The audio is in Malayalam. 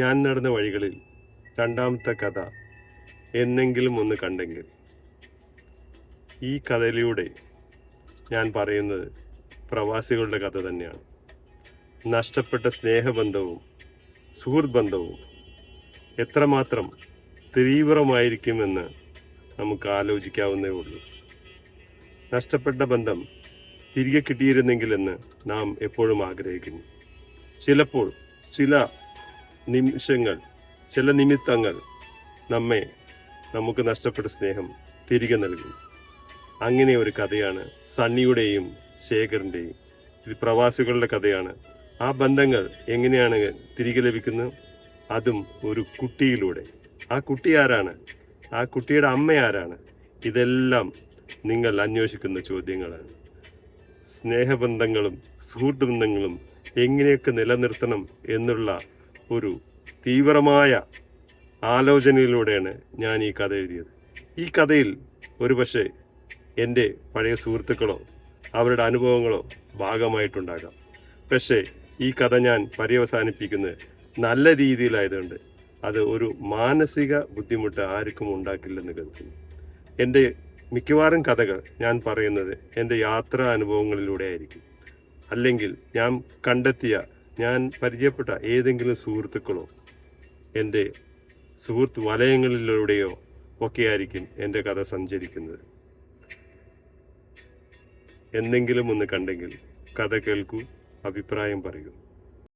ഞാൻ നടന്ന വഴികളിൽ രണ്ടാമത്തെ കഥ എന്നെങ്കിലും ഒന്ന് കണ്ടെങ്കിൽ. ഈ കഥയിലൂടെ ഞാൻ പറയുന്നത് പ്രവാസികളുടെ കഥ തന്നെയാണ്. നഷ്ടപ്പെട്ട സ്നേഹബന്ധവും സുഹൃത്ത് ബന്ധവും എത്രമാത്രം തീവ്രമായിരിക്കുമെന്ന് നമുക്ക് ആലോചിക്കാവുന്നേ ഉള്ളൂ. നഷ്ടപ്പെട്ട ബന്ധം തിരികെ കിട്ടിയിരുന്നെങ്കിലെന്ന് നാം എപ്പോഴും ആഗ്രഹിക്കുന്നു. ചിലപ്പോൾ ചില നിമിഷങ്ങൾ, ചില നിമിത്തങ്ങൾ നമുക്ക് നഷ്ടപ്പെട്ട സ്നേഹം തിരികെ നൽകും. അങ്ങനെ ഒരു കഥയാണ് സണ്ണിയുടെയും ശേഖറിൻ്റെയും. ഇത് പ്രവാസികളുടെ കഥയാണ്. ആ ബന്ധങ്ങൾ എങ്ങനെയാണ് തിരികെ ലഭിക്കുന്നത്? അതും ഒരു കുട്ടിയിലൂടെ. ആ കുട്ടി ആരാണ്? ആ കുട്ടിയുടെ അമ്മ ആരാണ്? ഇതെല്ലാം നിങ്ങൾ അന്വേഷിക്കുന്ന ചോദ്യങ്ങളാണ്. സ്നേഹബന്ധങ്ങളും സുഹൃത്ത് ബന്ധങ്ങളും എങ്ങനെയൊക്കെ നിലനിർത്തണം എന്നുള്ള ഒരു തീവ്രമായ ആലോചനയിലൂടെയാണ് ഞാൻ ഈ കഥ എഴുതിയത്. ഈ കഥയിൽ ഒരുപക്ഷെ എൻ്റെ പഴയ സുഹൃത്തുക്കളോ അവരുടെ അനുഭവങ്ങളോ ഭാഗമായിട്ടുണ്ടാകാം. പക്ഷേ ഈ കഥ ഞാൻ പര്യവസാനിപ്പിക്കുന്നത് നല്ല രീതിയിലായതുകൊണ്ട് അത് ഒരു മാനസിക ബുദ്ധിമുട്ട് ആർക്കും ഉണ്ടാക്കില്ലെന്ന് കരുതുന്നു. എൻ്റെ മിക്കവാറും കഥകൾ ഞാൻ പറയുന്നത് എൻ്റെ യാത്രാ അനുഭവങ്ങളിലൂടെ ആയിരിക്കും. അല്ലെങ്കിൽ ഞാൻ കണ്ടെത്തിയ, ഞാൻ പരിചയപ്പെട്ട ഏതെങ്കിലും സുഹൃത്തുക്കളോ എൻ്റെ സുഹൃത്ത് വലയങ്ങളിലൂടെയോ ഒക്കെയായിരിക്കും എൻ്റെ കഥ സഞ്ചരിക്കുന്നത്. എന്തെങ്കിലും ഒന്ന് കണ്ടെങ്കിൽ കഥ കേൾക്കൂ, അഭിപ്രായം പറയൂ.